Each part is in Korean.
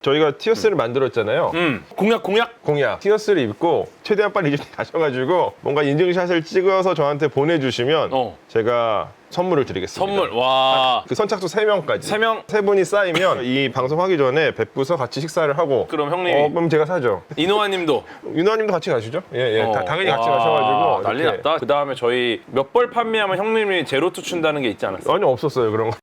저희가 티어스를 만들었잖아요. 공약. 티어스를 입고 최대한 빨리 이집트 가셔가지고 뭔가 인증샷을 찍어서 저한테 보내주시면 제가 선물을 드리겠습니다. 선물, 와. 그 선착순 3명까지. 3명? 3분이 쌓이면 이 방송 하기 전에 뵙고서 같이 식사를 하고. 그럼 형님이. 그럼 제가 사죠. 이노아님도. 윤호님도 같이 가시죠? 예. 당연히 같이 가셔가지고. 난리 이렇게. 났다. 그 다음에 저희 몇 벌 판매하면 형님이 제로투 춘다는 게 있지 않았어요? 아니, 없었어요, 그런 거.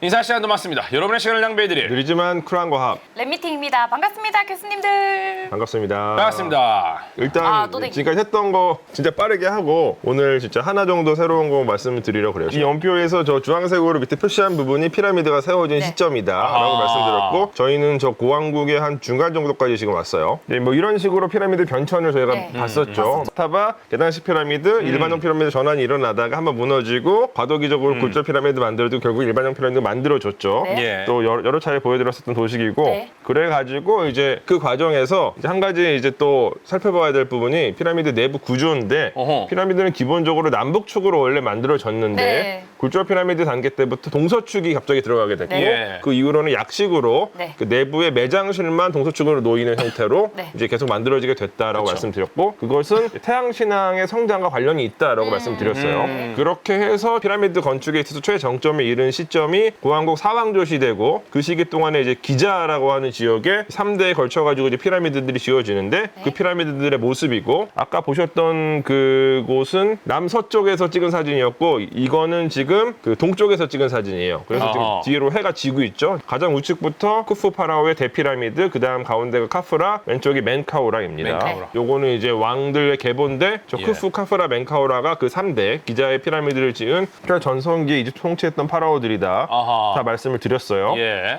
인사 시간도 맞습니다. 여러분의 시간을 낭비해드릴. 느리지만 쿨한 과학. 랩미팅입니다. 반갑습니다, 교수님들. 반갑습니다. 반갑습니다. 일단 또 땡기. 지금까지 했던 거 진짜 빠르게 하고 오늘 진짜 하나 정도 새로운 거 말씀을 드리려고 그래요. 이 연표에서 저 주황색으로 밑에 표시한 부분이 피라미드가 세워진 시점이다 라고 말씀드렸고 저희는 저 고왕국의 한 중간 정도까지 지금 왔어요. 뭐 이런 식으로 피라미드 변천을 저희가 봤었죠. 타바, 계단식 피라미드, 일반형 피라미드 전환이 일어나다가 한번 무너지고 과도기적으로 굴절 피라미드 만들어도 결국 일반형 피라미드 만들어줬죠. 또 여러 차례 보여드렸었던 도식이고 그래가지고 이제 그 과정에서 이제 한 가지 이제 또 살펴봐야 될 부분이 피라미드 내부 구조인데 피라미드는 기본적으로 남북축으로 원래 만들어졌는데 굴절 피라미드 단계 때부터 동서축이 갑자기 들어가게 됐고 그 이후로는 약식으로 그 내부의 매장실만 동서축으로 놓이는 형태로 이제 계속 만들어지게 됐다라고 말씀드렸고 그것은 태양신앙의 성장과 관련이 있다라고 말씀드렸어요. 그렇게 해서 피라미드 건축에 있어서 최정점에 이른 시점이 고왕국 사왕조 시대고 그 시기 동안에 이제 기자라고 하는 지역에 3대에 걸쳐가지고 이제 피라미드들이 지어지는데 그 피라미드들의 모습이고 아까 보셨던 그곳은 남서쪽에서 찍은 사진이었고 이거는 지금 그 동쪽에서 찍은 사진이에요. 그래서 지금 뒤로 해가 지고 있죠. 가장 우측부터 쿠프 파라오의 대피라미드, 그 다음 가운데가 카프라, 왼쪽이 멘카우라입니다. 요거는 이제 왕들의 계보인데 저 쿠프, 카프라, 멘카우라가 그 3대 기자의 피라미드를 지은 전성기에 이집트 통치했던 파라오들이다. 다 말씀을 드렸어요.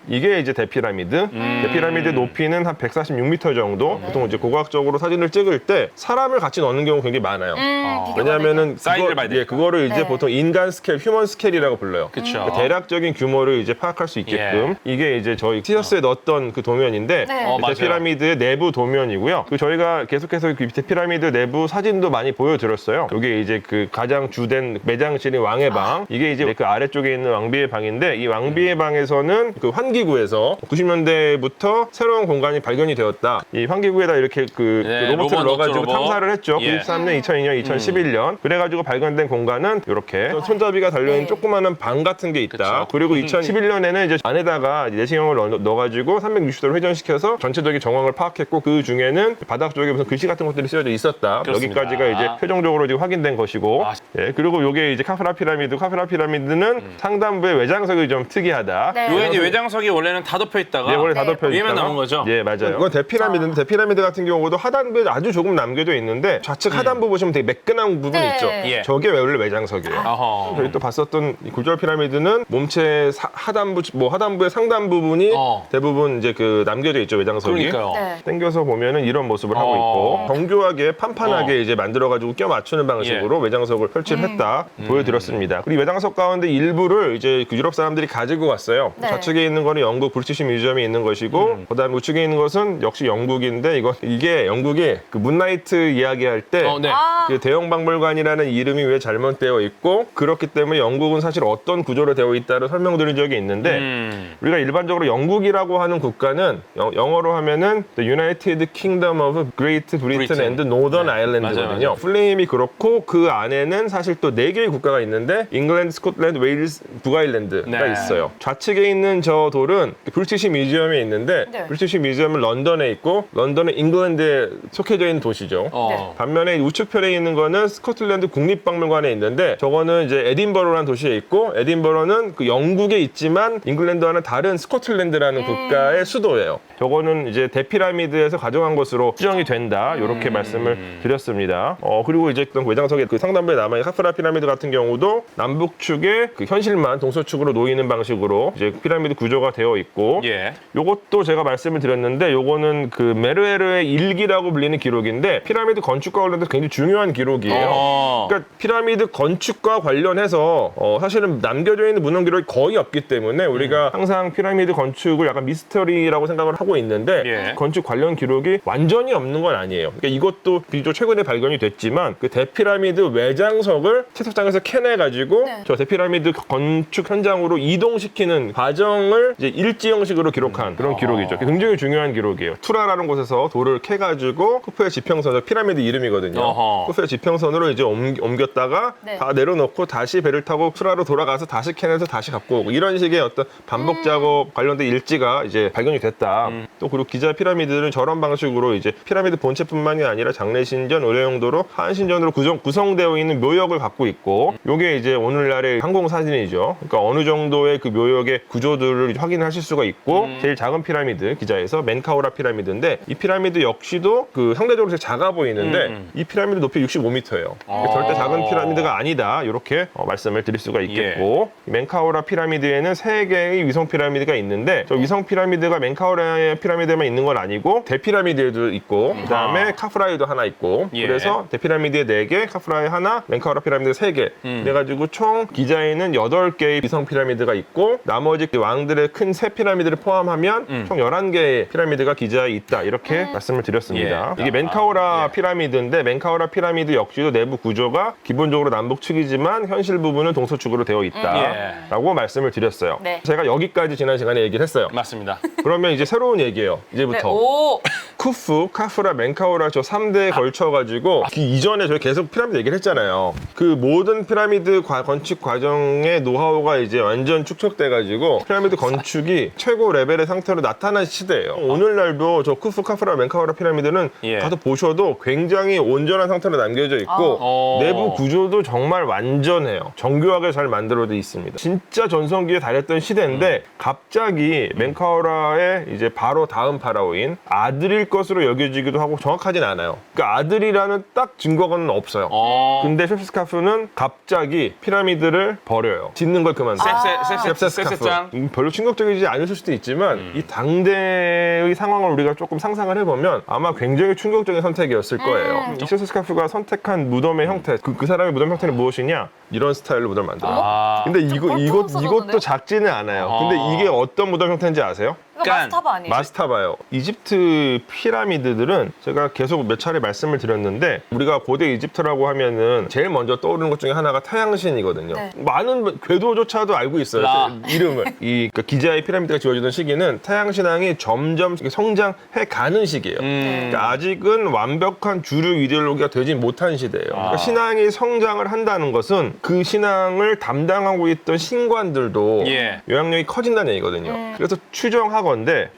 이게 이제 대피라미드. 대피라미드 높이는 한 146m 정도. 보통 이제 고고학적으로 사진을 찍을 때 사람을 같이 넣는 경우 굉장히 많아요. 왜냐하면은 사이즈를 봐야 돼. 그거를 이제 보통 인간 스케일, 휴먼 스케일이라고 불러요. 그러니까 대략적인 규모를 이제 파악할 수 있게끔 이게 이제 저희 티어스에 넣었던 그 도면인데 대피라미드의 내부 도면이고요. 그 저희가 계속해서 그 대피라미드 내부 사진도 많이 보여드렸어요. 이게 이제 그 가장 주된 매장실인 왕의 방. 이게 이제 그 아래쪽에 있는 왕비의 방인데 이 왕비의 방에서는 그 환기구에서 90년대부터 새로운 공간이 발견이 되었다. 이 환기구에다 이렇게 그 로봇을 넣어가지고 탐사를 했죠. 93년, 2002년, 2011년. 그래가지고 발견된 공간은 이렇게 손잡이가 달려있는 조그마한 방 같은 게 있다. 그리고 2011년에는 이제 안에다가 내시경을 넣어가지고 360도로 회전시켜서 전체적인 정황을 파악했고 그 중에는 바닥 쪽에 무슨 글씨 같은 것들이 쓰여져 있었다. 여기까지가 이제 최종적으로 지금 확인된 것이고 그리고 이게 이제 카프라 피라미드. 카프라 피라미드는 상단부의 외장석이 좀 특이하다. 요게 이제 외장석이 원래는 다 덮여 있다가 원래 다 덮여 있다가 위에만 나온 거죠? 맞아요. 이건 대피라미드인데 대피라미드 같은 경우도 하단부에 아주 조금 남겨져 있는데 좌측 하단부 보시면 되게 매끈한 부분이 있죠. 저게 원래 외장석이에요. 저희 또 봤었던 이 굴절 피라미드는 몸체 하단부의 상단 부분이 대부분 이제 그 남겨져 있죠, 외장석이. 당겨서 보면은 이런 모습을 하고 있고 정교하게 판판하게 이제 만들어가지고 껴 맞추는 방식으로 외장석을 설치를 했다 보여드렸습니다. 그리고 이 외장석 가운데 일부를 이제 그 유럽 사람들이 가지고 왔어요. 좌측에 있는 거는 영국 브리티시 뮤지엄에 있는 것이고 그다음 우측에 있는 것은 역시 영국인데 이게 영국이 그 문나이트 이야기할 때 그 대형 박물관이라는 이름이 왜 잘못되어 있고 그렇기 때문에 영국은 사실 어떤 구조로 되어 있다를 설명드린 적이 있는데 우리가 일반적으로 영국이라고 하는 국가는 영어로 하면은 The United Kingdom of Great Britain and Northern Ireland거든요. 플레임이 그렇고 그 안에는 사실 또 4개의 국가가 있는데 잉글랜드, 스코틀랜드, 웨일스, 북아일랜드가 있어요. 좌측에 있는 저 돌은 브리티시 뮤지엄에 있는데 브리티시 뮤지엄은 런던에 있고 런던은 잉글랜드에 속해져 있는 도시죠. 반면에 우측편에 있는 거는 스코틀랜드 국립박물관에 있는데 저거는 이제 에딘버러라는 도시에 있고 에딘버러는 그 영국에 있지만 잉글랜드와는 다른 스코틀랜드라는 국가의 수도예요. 저거는 이제 대피라미드에서 가져간 것으로 추정이 된다. 이렇게 말씀을 드렸습니다. 그리고 이제 외장석의 그 상단부에 남아있는 카프라 피라미드 같은 경우도 남북축에 그 현실만 동서축으로 놓이는 방식으로 이제 피라미드 구조가 되어 있고 요것도 제가 말씀을 드렸는데 요거는 그 메르에르의 일기라고 불리는 기록인데 피라미드 건축과 관련해서 굉장히 중요한 기록이에요. 그러니까 피라미드 건축과 관련해서 중에서 사실은 남겨져 있는 문헌 기록이 거의 없기 때문에 우리가 항상 피라미드 건축을 약간 미스터리라고 생각을 하고 있는데 예. 건축 관련 기록이 완전히 없는 건 아니에요. 그러니까 이것도 비교적 최근에 발견이 됐지만 그 대피라미드 외장석을 채석장에서 캐내가지고 네. 저 대피라미드 건축 현장으로 이동시키는 과정을 이제 일지 형식으로 기록한 그런 기록이죠. 굉장히 중요한 기록이에요. 투라라는 곳에서 돌을 캐가지고 쿠프의 지평선, 피라미드 이름이거든요. 어허. 쿠프의 지평선으로 이제 옮겼다가 네. 다 내려놓고 다시 배를 타고 투라로 돌아가서 다시 캐내서 다시 갖고 오고 이런 식의 어떤 반복 작업 관련된 일지가 이제 발견이 됐다. 또 그리고 기자 피라미드는 저런 방식으로 이제 피라미드 본체뿐만이 아니라 장례신전, 의례용도로 하한신전으로 구성되어 있는 묘역을 갖고 있고 요게 이제 오늘날의 항공 사진이죠. 그러니까 어느 정도의 그 묘역의 구조들을 확인하실 수가 있고 제일 작은 피라미드 기자에서 멘카우라 피라미드인데 이 피라미드 역시도 그 상대적으로 되게 작아 보이는데 이 피라미드 높이 65m예요. 절대 작은 피라미드가 아니다. 이렇게 말씀을 드릴 수가 있겠고 멘카우라 피라미드에는 3개의 위성 피라미드가 있는데 저 위성 피라미드가 멘카우라 피라미드에만 있는 건 아니고 대피라미드에도 있고 그다음에 카프라이도 하나 있고 예. 그래서 대피라미드에 4개, 카프라이 하나, 멘카우라 피라미드 3개 그래가지고 총 기자에는 8개의 위성 피라미드가 있고 나머지 왕들의 큰 새 피라미드를 포함하면 총 11개의 피라미드가 기자에 있다 이렇게 말씀을 드렸습니다. 예. 이게 멘카우라 피라미드인데 멘카우라 피라미드 역시도 내부 구조가 기본적으로 남북측이지만 현실 부분은 동서축으로 되어 있다라고 말씀을 드렸어요. 네. 제가 여기까지 지난 시간에 얘기를 했어요. 맞습니다. 그러면 이제 새로운 얘기예요. 네. 이제부터. 오. 쿠프, 카프라, 멘카우라 저 3대에 걸쳐가지고 그 이전에 저희 계속 피라미드 얘기를 했잖아요. 그 모든 피라미드 건축 과정의 노하우가 이제 완전 축적돼가지고 피라미드 건축이 최고 레벨의 상태로 나타난 시대예요. 오늘날도 저 쿠프, 카프라, 멘카우라 피라미드는 예. 가서 보셔도 굉장히 온전한 상태로 남겨져 있고 내부 구조도 정말 완전해요. 정교하게 잘 만들어져 있습니다. 진짜 전성기에 달했던 시대인데 갑자기 멘카우라의 이제 바로 다음 파라오인 아들일 것으로 여겨지기도 하고 정확하진 않아요. 그러니까 아들이라는 딱 증거는 없어요. 근데 셉스카프는 갑자기 피라미드를 버려요. 짓는 걸 그만둬요. 셉스장. 별로 충격적이지 않으실 수도 있지만 이 당대의 상황을 우리가 조금 상상을 해보면 아마 굉장히 충격적인 선택이었을 거예요. 이 셉스카프가 선택한 무덤의 형태, 그 사람의 무덤 형태는 무엇이냐? 이런 스타일로 무덤을 만들어요. 근데 이것도 작지는 않아요. 근데 이게 어떤 무덤 형태인지 아세요? 이거 마스타바 아니에요? 마스타바요. 이집트 피라미드들은 제가 계속 몇 차례 말씀을 드렸는데 우리가 고대 이집트라고 하면은 제일 먼저 떠오르는 것 중에 하나가 태양신이거든요. 네. 많은 궤도조차도 알고 있어요. 이름을. 그러니까 기자의 피라미드가 지어지던 시기는 태양신앙이 점점 성장해 가는 시기예요. 그러니까 아직은 완벽한 주류 이데올로기가 되지 못한 시대예요. 그러니까 신앙이 성장을 한다는 것은 그 신앙을 담당하고 있던 신관들도 영향력이 커진다는 얘기거든요. 그래서 추정하건대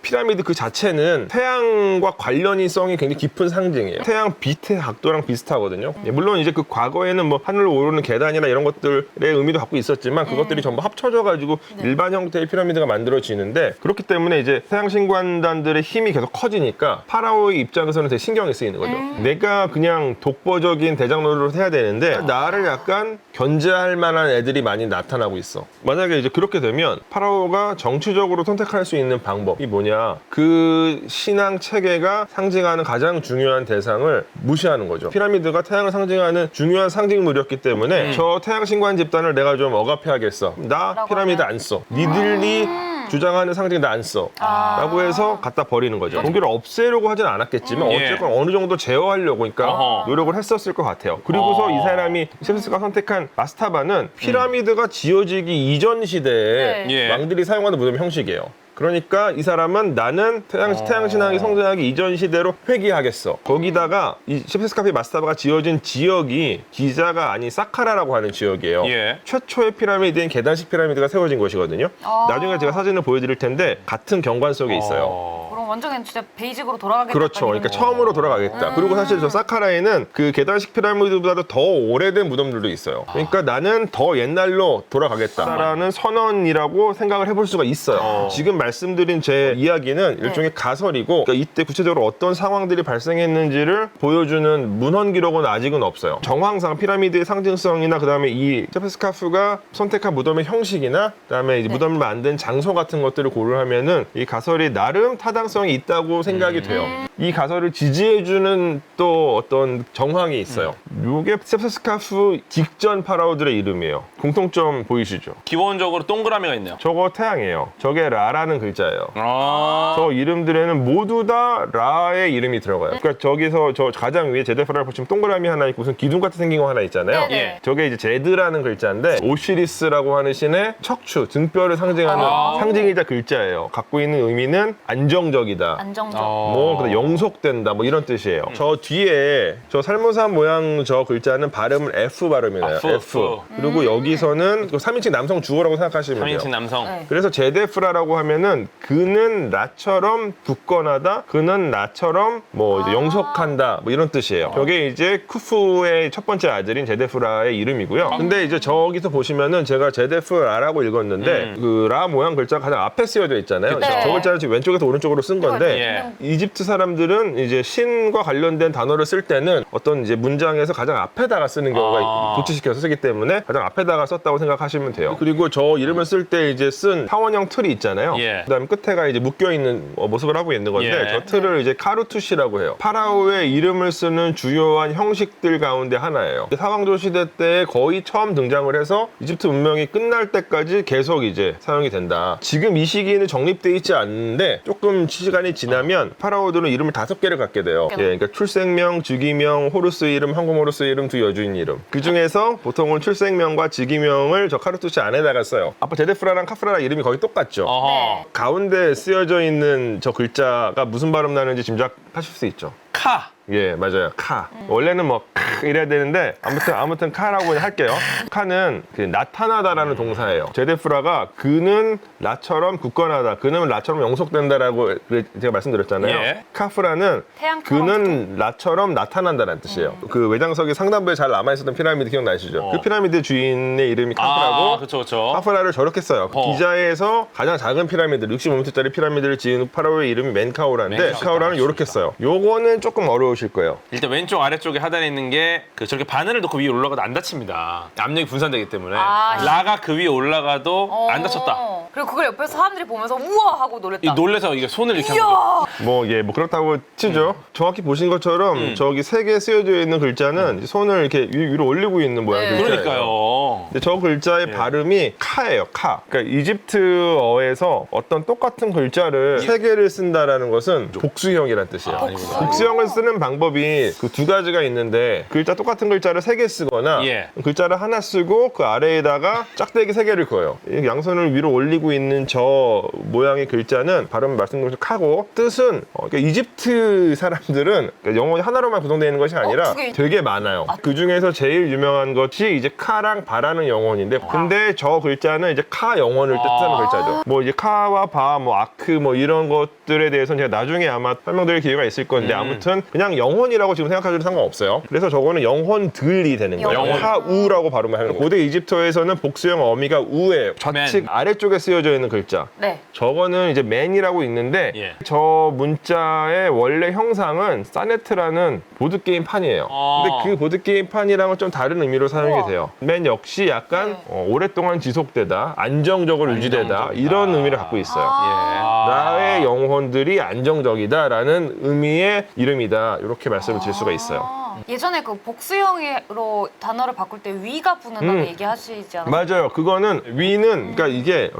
피라미드 그 자체는 태양과 관련성이 굉장히 깊은 상징이에요. 태양 빛의 각도랑 비슷하거든요. 물론 이제 그 과거에는 뭐 하늘로 오르는 계단이나 이런 것들의 의미도 갖고 있었지만 그것들이 전부 합쳐져가지고 일반 형태의 피라미드가 만들어지는데 그렇기 때문에 이제 태양 신관단들의 힘이 계속 커지니까 파라오의 입장에서는 되게 신경이 쓰이는 거죠. 내가 그냥 독보적인 대장 노릇을 해야 되는데 나를 약간 견제할 만한 애들이 많이 나타나고 있어. 만약에 이제 그렇게 되면 파라오가 정치적으로 선택할 수 있는 방법이 뭐냐, 그 신앙 체계가 상징하는 가장 중요한 대상을 무시하는 거죠. 피라미드가 태양을 상징하는 중요한 상징물이었기 때문에 저 태양 신관 집단을 내가 좀 억압해야겠어. 나 피라미드 안 써. 니들이 주장하는 상징 나 안 써. 라고 해서 갖다 버리는 거죠. 종교를 없애려고 하진 않았겠지만 어쨌건 어느 정도 제어하려고 그러니까 노력을 했었을 것 같아요. 그리고서 이 사람이 셉스가 선택한 마스타바는 피라미드가 지어지기 이전 시대에 왕들이 사용하는 무덤 형식이에요. 그러니까 이 사람은 나는 태양신앙이 성장하기 이전 시대로 회귀하겠어. 거기다가 이 셉스카피 마스타바가 지어진 지역이 기자가 아닌 사카라라고 하는 지역이에요. 최초의 피라미드인 계단식 피라미드가 세워진 곳이거든요. 나중에 제가 사진을 보여드릴 텐데 같은 경관 속에 있어요. 그럼 완전히 진짜 베이직으로 돌아가겠다. 그렇죠. 그러니까 처음으로 돌아가겠다. 그리고 사실 저 사카라에는 그 계단식 피라미드보다도 더 오래된 무덤들도 있어요. 그러니까 나는 더 옛날로 돌아가겠다라는 선언이라고 생각을 해볼 수가 있어요. 지금 말씀드린 제 이야기는 일종의 가설이고 그러니까 이때 구체적으로 어떤 상황들이 발생했는지를 보여주는 문헌 기록은 아직은 없어요. 정황상 피라미드의 상징성이나 그다음에 이 셉스카프가 선택한 무덤의 형식이나 그다음에 이제 무덤을 만든 장소 같은 것들을 고려하면은 이 가설이 나름 타당 타당성이 있다고 생각이 돼요. 이 가설을 지지해주는 또 어떤 정황이 있어요. 요게 세프스카프 직전 파라오들의 이름이에요. 공통점 보이시죠? 기본적으로 동그라미가 있네요. 저거 태양이에요. 저게 라라는 글자예요. 아. 저 이름들에는 모두 다 라의 이름이 들어가요. 그러니까 저기서 저 가장 위에 제데프라를 보시면 동그라미 하나 있고 무슨 기둥 같은 생긴 거 하나 있잖아요. 네네. 예. 저게 이제 제드라는 글자인데 오시리스라고 하는 신의 척추, 등뼈를 상징하는 상징이자 글자예요. 갖고 있는 의미는 안정적이다. 안정적. 뭐 근데 영속된다 뭐 이런 뜻이에요. 저 뒤에 저 살모산 모양 저 글자는 발음을 F 발음이에요. F. 그리고 여기서는 3인칭 남성 주어라고 생각하시면 돼요. 3인칭 남성. 네. 그래서 제데프라라고 하면은 그는 나처럼 굳건하다. 그는 나처럼 뭐 이제 영속한다. 뭐 이런 뜻이에요. 저게 이제 쿠푸의 첫 번째 아들인 제데프라의 이름이고요. 근데 이제 저기서 보시면은 제가 제데프라라고 읽었는데 그 라 모양 글자가 가장 앞에 쓰여져 있잖아요. 그쵸. 저 글자는 지금 왼쪽에서 오른쪽으로 쓴 건데 예. 이집트 사람들은 이제 신과 관련된 단어를 쓸 때는 어떤 이제 문장에서 가장 앞에다가 쓰는 경우가 도치시켜서 쓰기 때문에 가장 앞에다가 썼다고 생각하시면 돼요. 그리고 저 이름을 쓸 때 이제 쓴 타원형 틀이 있잖아요. 예. 그다음에 끝에가 이제 묶여 있는 모습을 하고 있는 건데 예. 저 틀을 이제 카루투시라고 해요. 파라오의 이름을 쓰는 주요한 형식들 가운데 하나예요. 사왕조 시대 때 거의 처음 등장을 해서 이집트 문명이 끝날 때까지 계속 이제 사용이 된다. 지금 이 시기에는 정립돼 있지 않는데 조금 시간이 지나면 파라오들은 이름을 5개를 갖게 돼요. 예, 그러니까 출생명, 즉위명, 호루스 이름, 황금 호루스 이름, 두 여주인 이름. 그 중에서 보통은 출생명과 즉위명을 저 카루투시 안에다가 써요. 아빠 제데프라랑 카프라랑 이름이 거의 똑같죠. 어허. 가운데 쓰여져 있는 저 글자가 무슨 발음 나는지 짐작하실 수 있죠. 카. 예, 맞아요. 카. 원래는 뭐 이래야 되는데 아무튼 카라고 그냥 할게요. 카는 그 나타나다라는 동사예요. 제데프라가 그는 나처럼 굳건하다. 그는 나처럼 영속된다라고 제가 말씀드렸잖아요. 예. 카프라는 태양처럼 그는 나처럼 나타난다는 뜻이에요. 그 외장석이 상단부에 잘 남아있었던 피라미드 기억나시죠? 그 피라미드 주인의 이름이 카프라고 그쵸, 그쵸. 카프라를 저렇게 써요. 기자에서 가장 작은 피라미드, 65m짜리 피라미드를 지은 파라오의 이름이 멘카우라인데 멘카우라는 이렇게 써요. 요거는 조금 어려우실 거예요. 일단 왼쪽 아래쪽에 하단에 있는 게 그 저렇게 바늘을 넣고 위에 올라가도 안 다칩니다. 압력이 분산되기 때문에 라가 그 위에 올라가도 안 다쳤다. 그리고 그걸 옆에서 사람들이 보면서 우와 하고 놀랬다. 놀래서 이게 손을 이렇게 한 거죠. 이야. 뭐 그렇다고 치죠. 정확히 보신 것처럼 저기 3개 쓰여져 있는 글자는 이제 손을 이렇게 위로 올리고 있는 모양 글자예요. 그러니까요. 근데 저 글자의 발음이 카예요. 카. 그러니까 이집트어에서 어떤 똑같은 글자를 3개를 쓴다라는 것은 복수형이라는 뜻이에요. 복수형을 쓰는 방법이 그 2가지가 있는데 글자 똑같은 글자를 3개 쓰거나 글자를 하나 쓰고 그 아래에다가 짝대기 3개를 그어요. 이 양손을 위로 올리고 있는 저 모양의 글자는 발음 말씀드린 것처럼 카고 뜻은 그러니까 이집트 사람들은 그러니까 영어 하나로만 구성되어 있는 것이 아니라 되게 많아요. 그 중에서 제일 유명한 것이 이제 카랑 바라는 영혼인데 근데 저 글자는 이제 카 영혼을 뜻하는 글자죠. 뭐 이제 카와 바, 뭐 아크 뭐 이런 것들에 대해서는 제가 나중에 아마 설명드릴 기회가 있을 건데 아무튼 그냥 영혼이라고 지금 생각하셔도 상관없어요. 그래서 저거는 영혼들이 되는 거예요. 영혼. 카우라고 발음을 하는 거예요. 고대 이집트어에서는 복수형 어미가 우예요. 좌측 아래쪽에 쓰여져 있는 글자. 네. 저거는 이제 맨이라고 있는데 저 문자의 원래 형상은 사네트라는 보드게임 판이에요. 근데 그 보드게임 판이랑은 좀 다른 의미로 사용이 돼요. 맨 역시 약간 오랫동안 지속되다, 안정적으로 유지되다 이런 의미를 갖고 있어요. 나의 영혼들이 안정적이다라는 의미의 이름이다. 이렇게 말씀을 드릴 수가 있어요. 예전에 그 복수형으로 단어를 바꿀 때 위가 붙는다고 얘기하시지 않았어요? 맞아요. 그거는 위는 그러니까 이게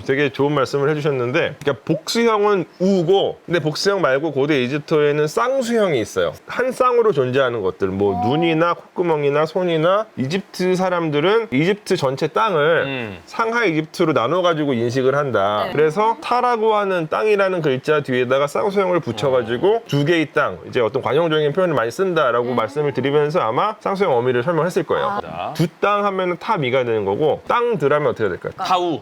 되게 좋은 말씀을 해주셨는데, 그러니까 복수형은 우고, 근데 복수형 말고 고대 이집트어에는 쌍수형이 있어요. 한 쌍으로 존재하는 것들, 뭐 눈이나 콧구멍이나 손이나 이집트 사람들은 이집트 전체 땅을 상하 이집트로 나눠가지고 인식을 한다. 그래서 타라고 하는 땅이라는 글자 뒤에다가 쌍수형을 붙여가지고 2개의 땅, 이제 어떤 관용적인 표현을 많이 쓴다라고 말씀을 드리면서 아마 쌍수형 어미를 설명했을 거예요. 두 땅 하면은 타미가 되는 거고, 땅들 하면 어떻게 될까요? 타우.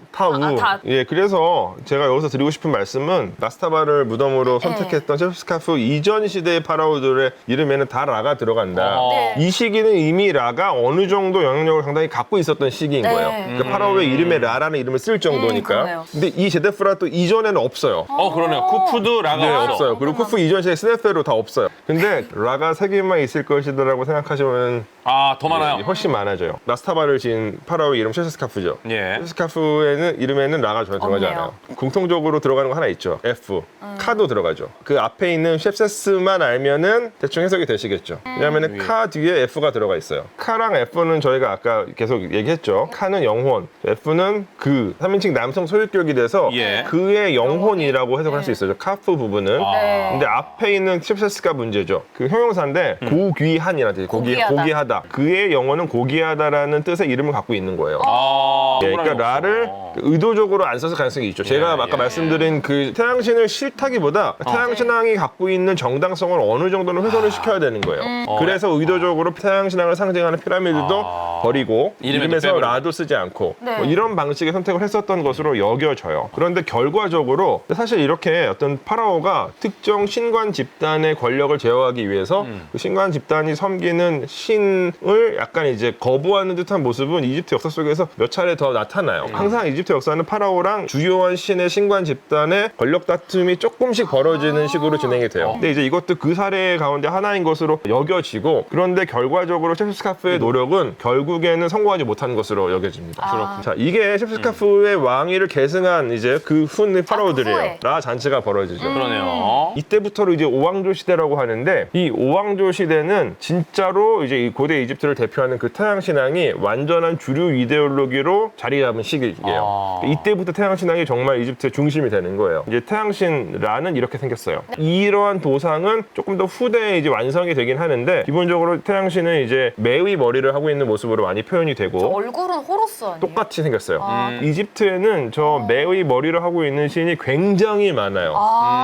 예, 그래서 제가 여기서 드리고 싶은 말씀은 나스타바를 무덤으로 선택했던 세프스카프 이전 시대의 파라오들의 이름에는 다 라가 들어간다. 이 시기는 이미 라가 어느 정도 영향력을 상당히 갖고 있었던 시기인 거예요. 그러니까 파라오의 이름에 라라는 이름을 쓸 정도니까. 그러네요. 근데 이 제데프라 또 이전에는 없어요. 그러네요. 쿠푸도 라가 네, 없어요. 그리고 쿠프 이전 시대 스네페로 다 없어요. 근데 라가 3개만 있을 것이다라고 생각하시면 아, 더 많아요. 훨씬 많아져요. 라스타바를 지은 파라오의 이름 셰스스카프죠. 예. 셰스스카프에는 이름에는 라가 전혀 들어가지 없네요. 않아요. 공통적으로 들어가는 거 하나 있죠. F. 카도 들어가죠. 그 앞에 있는 셰프세스만 알면은 대충 해석이 되시겠죠. 왜냐하면 카 뒤에 F가 들어가 있어요. 카랑 F는 저희가 아까 계속 얘기했죠. 카는 영혼, F는 그 3인칭 남성 소유격이 돼서 예. 그의 영혼이라고 해석할 수 있어요. 카프 부분은. 네. 근데 앞에 있는 셰프세스가 문제죠. 그 형용사인데 고귀한이라는 뜻이에요. 고귀하다. 고귀하다. 그의 영혼은 고귀하다라는 뜻의 이름을 갖고 있는 거예요. 아, 예, 그러니까 라를 의도적으로 안 써서 가능성이 있죠. 제가 아까 말씀드린 그 태양신을 싫다기보다 태양신앙이 갖고 있는 정당성을 어느 정도는 훼손을 시켜야 되는 거예요. 그래서 의도적으로 태양신앙을 상징하는 피라미드도 버리고 이름에서 빼버리고. 라도 쓰지 않고 네. 뭐 이런 방식의 선택을 했었던 것으로 여겨져요. 그런데 결과적으로 사실 이렇게 어떤 파라오가 특정 신관 집단의 권력을 제어하기 위해서 그 신관 집단이 섬기는 신을 약간 이제 거부하는 듯한 모습은 이집트 역사 속에서 몇 차례 더 나타나요. 항상 이집트 역사는 파라오랑 주요한 신의 신관 집단의 권력 다툼이 조금씩 벌어지는 식으로 진행이 돼요. 근데 이제 이것도 그 사례 가운데 하나인 것으로 여겨지고, 그런데 결과적으로 셰프스카프의 노력은 결국에는 성공하지 못한 것으로 여겨집니다. 자, 이게 셰프스카프의 왕위를 계승한 이제 그 훈의 파라오들이에요. 후에. 라 잔치가 벌어지죠. 그러네요. 이때부터로 이제 오왕조 시대라고 하는데, 이 오왕조 시대는 진짜로 이제 이 고대 이집트를 대표하는 그 태양 신앙이 완전한 주류 이데올로기로 자리 잡은 시기예요. 이때부터 태양 신앙이 정말 이집트의 중심이 되는 거예요. 이제 태양신 라는 이렇게 생겼어요. 이러한 도상은 조금 더 후대에 이제 완성이 되긴 하는데, 기본적으로 태양신은 이제 매의 머리를 하고 있는 모습으로 많이 표현이 되고 얼굴은 호로스 아니에요? 똑같이 생겼어요. 이집트에는 저 매의 머리를 하고 있는 신이 굉장히 많아요.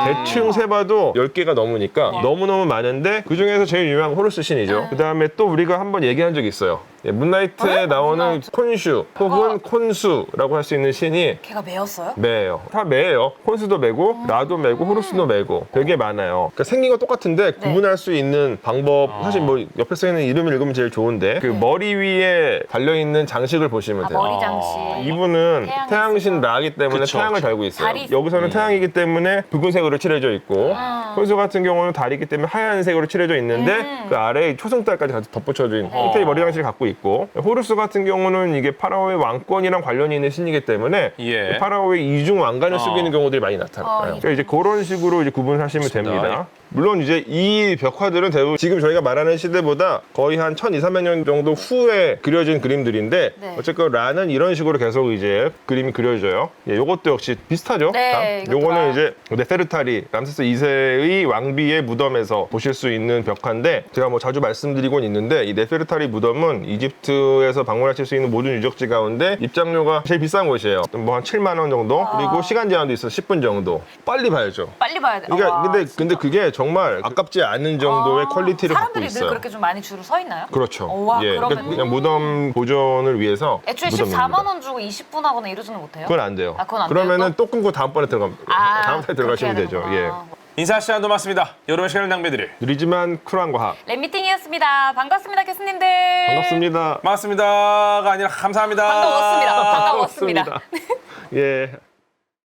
대충 세봐도 10개가 넘으니까 너무너무 많은데 그중에서 제일 유명한 호루스 신이죠. 그 다음에 또 우리가 한번 얘기한 적이 있어요. 예, 문라이트에 나오는 콘슈 혹은 콘수라고 할 수 있는 신이 걔가 매였어요? 매예요. 다 매예요. 콘수도 매고 라도 매고 호루스도 매고 되게 많아요. 그러니까 생긴 건 똑같은데 구분할 수 있는 방법, 사실 뭐 옆에 써있는 이름을 읽으면 제일 좋은데 그 머리 위에 달려있는 장식을 보시면 돼요. 머리 장식. 이분은 태양이 태양신 라기 때문에 그쵸, 태양을 그쵸. 달고 있어요. 달이 여기서는 태양이기 때문에 붉은색으로 칠해져 있고, 콘수 같은 경우는 달이기 때문에 하얀색으로 칠해져 있는데 그 아래에 초승달까지 같이 덧붙여진 형태의 머리 장식을 갖고 있고, 호루스 같은 경우는 이게 파라오의 왕권이랑 관련이 있는 신이기 때문에 예. 파라오의 이중 왕관을 쓰고 있는 경우들이 많이 나타나요. 그러니까 이제 그런 식으로 이제 구분하시면 됩니다. 물론 이제 이 벽화들은 대부분 지금 저희가 말하는 시대보다 거의 한 1200~1300년 정도 후에 그려진 그림들인데, 네. 어쨌건 라는 이런 식으로 계속 이제 그림이 그려져요. 예, 요것도 역시 비슷하죠. 네, 다? 이것도 요거는 라. 이제 네페르타리 람세스 2세의 왕비의 무덤에서 보실 수 있는 벽화인데, 제가 뭐 자주 말씀드리곤 있는데 이 네페르타리 무덤은 이집트에서 방문하실 수 있는 모든 유적지 가운데 입장료가 제일 비싼 곳이에요. 뭐 한 7만 원 정도? 그리고 시간 제한도 있어서 10분 정도. 빨리 봐야죠. 빨리 봐야 돼. 그러니까 와, 근데 그게 정말 아깝지 않은 정도의 퀄리티를 갖고 사람들이 늘 있어요. 그렇게 좀 많이 줄을 서 있나요? 그렇죠. 와, 예, 그러면 그냥 무덤 보존을 위해서 애초에 무덤입니다. 14만 원 주고 20분 하거나 이러지는 못해요? 그건 안 돼요. 아, 그건 안 그러면은 돼요, 또 끊고 다음번에 들어갑니다. 다음 달에 들어가시면 그렇게 되죠. 해야 예. 되는구나. 인사 시간도 많습니다. 여러분의 시간을 낭비드릴 느리지만 쿨한 과학. 랩미팅이었습니다. 반갑습니다, 교수님들. 반갑습니다. 반갑습니다가 아니라 감사합니다. 반가웠습니다. 반가웠습니다. 예.